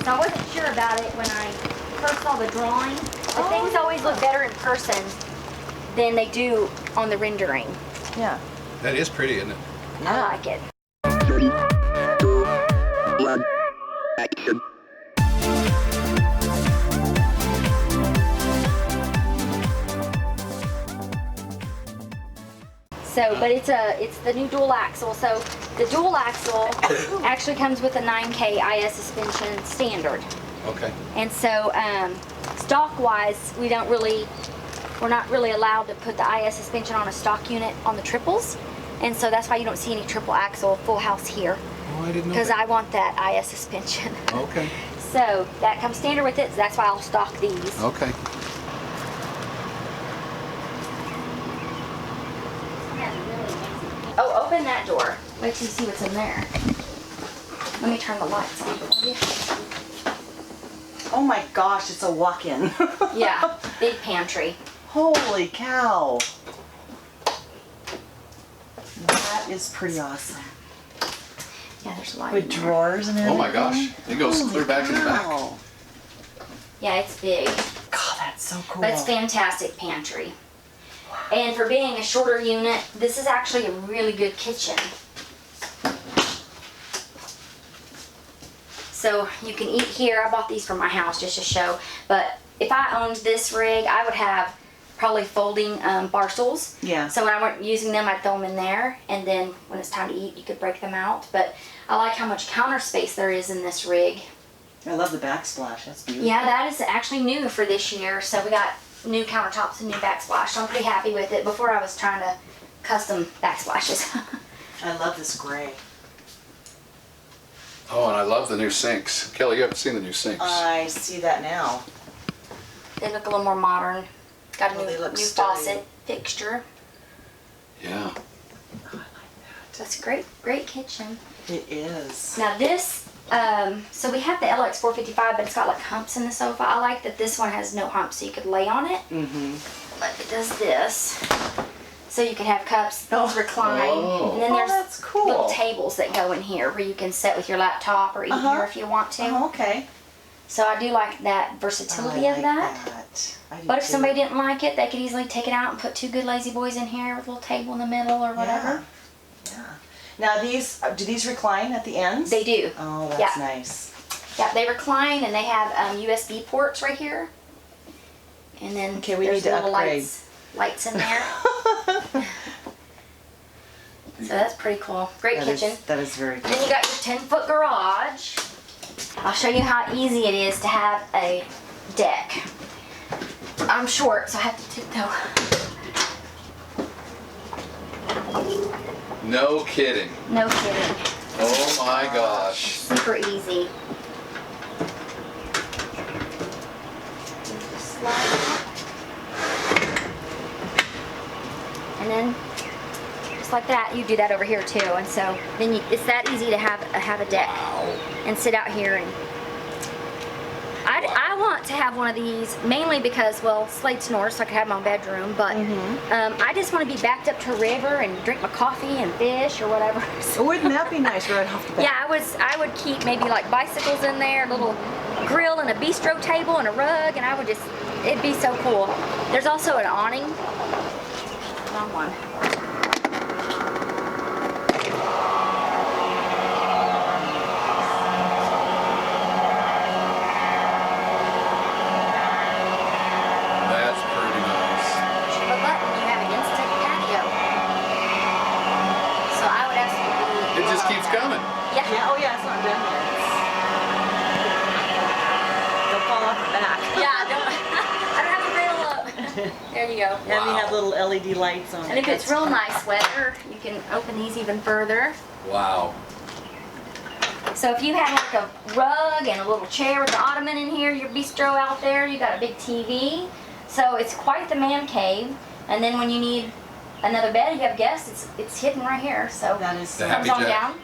So I wasn't sure about it when I first saw the drawing, but things always look better in person than they do on the rendering. Yeah. That is pretty, isn't it? I like it. So, but it's the new dual axle. So the dual axle actually comes with a 9K IS suspension standard. Okay. And so stock wise, we're not really allowed to put the IS suspension on a stock unit on the triples. And so that's why you don't see any triple axle full house here. Oh, I didn't know Because that. I want that IS suspension. Okay. So that comes standard with it. So that's why I'll stock these. Okay. Oh, open that door. Wait till you see what's in there. Let me turn the lights on for you. Oh my gosh, it's a walk-in. Yeah, big pantry. Holy cow. That is pretty awesome. Yeah, there's a lot With in there. drawers and everything. Oh my gosh. It goes clear back in the back. Wow. Yeah, it's big. God, that's so cool. But it's fantastic pantry. And for being a shorter unit, this is actually a really good kitchen. So you can eat here. I bought these for my house just to show. But if I owned this rig, I would have probably folding bar stools. Yeah. So when I weren't using them, I'd throw them in there. And then when it's time to eat, you could break them out. But I like how much counter space there is in this rig. I love the backsplash. That's beautiful. Yeah, that is actually new for this year. So we got new countertops and new backsplash. So I'm pretty happy with it. Before I was trying to custom backsplashes. I love this gray. Oh, and I love the new sinks. Kelly, you haven't seen the new sinks. I see that now. They look a little more modern. Got a Oh, they new look faucet sturdy. fixture. Yeah. Oh, I like that. That's great, great kitchen. It is. Now this, so we have the LX 455, but it's got like humps in the sofa. I like that this one has no humps, so you could lay on it. Mm-hmm. But it does this. So you can have cups, those recline, Oh. and then Oh, there's that's cool. little tables that go in here where you can sit with your laptop or eat here if you want to. Oh, okay. So I do like that versatility I of like that. I do But if too. somebody didn't like it, they could easily take it out and put two good lazy boys in here with a little table in the middle or whatever. Yeah. Now these, do these recline at the ends? They do. Oh, that's Yeah. nice. Yeah, they recline and they have USB ports right here. And then Okay, we there's need to little upgrade. lights in there. So that's pretty cool. Great kitchen. That is very cool. Then you got your 10-foot garage. I'll show you how easy it is to have a deck. I'm short, so I have to tiptoe. No kidding. No kidding. Oh my gosh. Super easy. Just slide it. And then, just like that, you do that over here too. And so then it's that easy to have a deck and sit out here. And I want to have one of these mainly because, well, Slade snores, so I could have my own bedroom. But I just want to be backed up to a river and drink my coffee and fish or whatever. So, Wouldn't that be nice right off the bat? yeah, I would keep maybe like bicycles in there, a little grill and a bistro table and a rug, and I would just, it'd be so cool. There's also an awning. Wrong one. That's pretty nice. Push the button, you have an instant patio. So I would absolutely. It just keeps coming. Yeah. Yeah, oh yeah, it's not done yet. Don't fall off the back. Yeah, I don't have to rail up. There you go. And we Wow. have little LED lights on it. And if it's That's real fun. nice weather, you can open these even further. Wow. So if you have like a rug and a little chair with the ottoman in here, your bistro out there, you got a big TV. So it's quite the man cave. And then when you need another bed, you have guests, it's hidden right here. So That is The it Happy comes on Jack. down.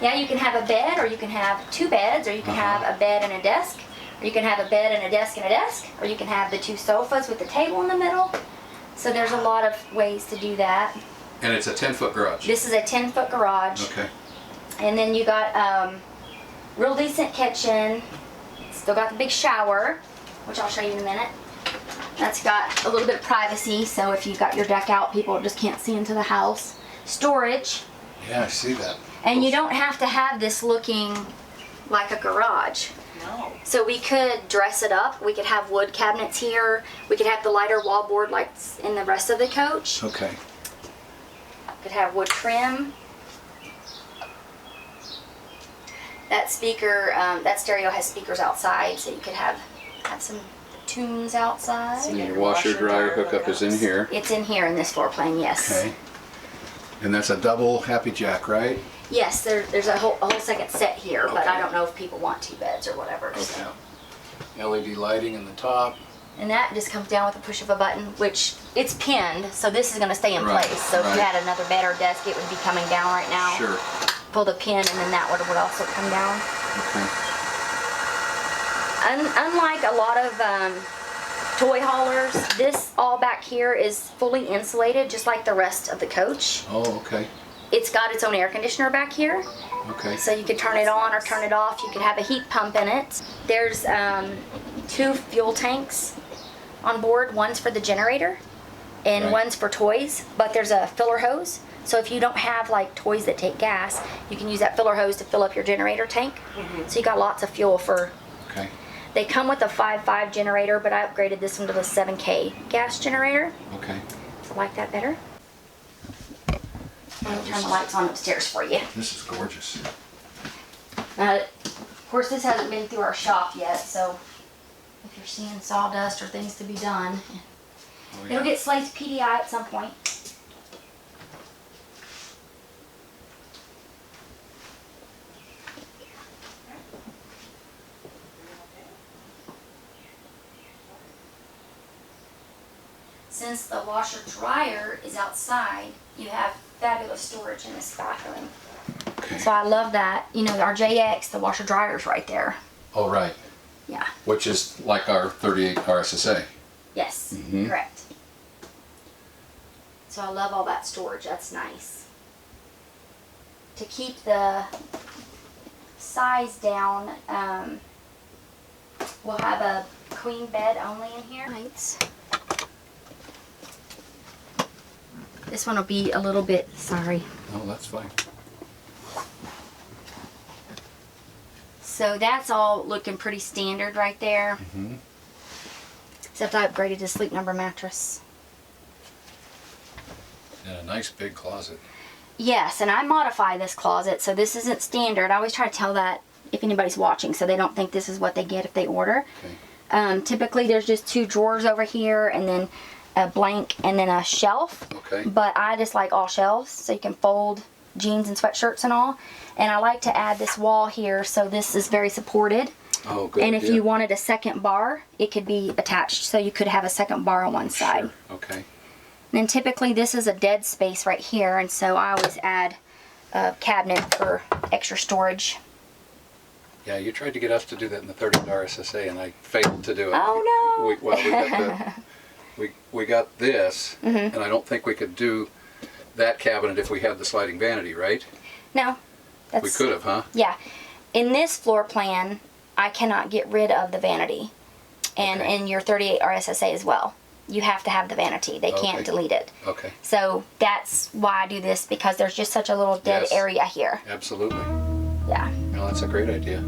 Yeah, you can have a bed, or you can have two beds, or you can have a bed and a desk, or you can have a bed and a desk, or you can have the two sofas with the table in the middle. So there's a lot of ways to do that. And it's a 10-foot garage. This is a 10-foot garage. Okay. And then you got real decent kitchen. It's Still got the big shower, which I'll show you in a minute. That's got a little bit of privacy, so if you've got your deck out, people just can't see into the house. Storage. Yeah, I see that. And you don't have to have this looking like a garage. No. So we could dress it up. We could have wood cabinets here. We could have the lighter wallboard like in the rest of the coach. Okay. Could have wood trim. That speaker, that stereo has speakers outside, so you could have some tunes outside. And your washer dryer hookup is in here. It's in here in this floor plan, yes. Okay. And that's a double Happy Jack, right? Yes, there's a whole second set here, but I Okay. don't know if people want 2 beds or whatever. Okay. So. LED lighting in the top. And that just comes down with a push of a button, which it's pinned, so this is going to stay in Right, place. So if you right. had another bed or desk, it would be coming down right now. Sure. Pull the pin, and then that would also come down. Okay. Unlike a lot of toy haulers, this all back here is fully insulated, just like the rest of the coach. Oh, okay. It's got its own air conditioner back here, Okay. so you can turn it on or turn it off. You could have a heat pump in it. There's 2 fuel tanks on board. One's for the generator, and Right. one's for toys. But there's a filler hose, so if you don't have like toys that take gas, you can use that filler hose to fill up your generator tank. So you got lots of fuel for. Okay. They come with a 5.5 generator, but I upgraded this one to the 7K gas generator. Okay. So I like that better. Let me turn the lights on upstairs for you. This is gorgeous. Of course, this hasn't been through our shop yet, so if you're seeing sawdust or things to be done, Oh, it'll get sliced PDI at some point. Since the washer dryer is outside, you have fabulous storage in this bathroom. Okay. So I love that. You know, our JX, the washer dryer's right there. Oh, right. Yeah. Which is like our 38 RSSA. Yes, Mhm. correct. So I love all that storage. That's nice. To keep the size down, we'll have a queen bed only in here. Lights. This one will be a little bit, sorry. Oh, that's fine. So that's all looking pretty standard right there. Mm-hmm. Except I upgraded to Sleep Number mattress. And a nice big closet. Yes, and I modify this closet, so this isn't standard. I always try to tell that if anybody's watching, so they don't think this is what they get if they order. Okay. Typically there's just 2 drawers over here, and then a blank, and then a shelf. Okay. But I just like all shelves, so you can fold jeans and sweatshirts and all. And I like to add this wall here, so this is very supported. Oh, good. And if idea. you wanted a second bar, it could be attached, so you could have a second bar on one side. Sure. Okay. And then typically this is a dead space right here, and so I always add a cabinet for extra storage. Yeah, you tried to get us to do that in the 38 RSSA, and I failed to do it. Oh no! We got this, Mm-hmm. and I don't think we could do that cabinet if we had the sliding vanity, right? No. That's, We could have, huh? Yeah. In this floor plan, I cannot get rid of the vanity. And Okay. in your 38 RSSA as well. You have to have the vanity. They can't Okay. delete it. Okay. So that's why I do this, because there's just such a little dead Yes. area here. Absolutely. Yeah. No, that's a great idea.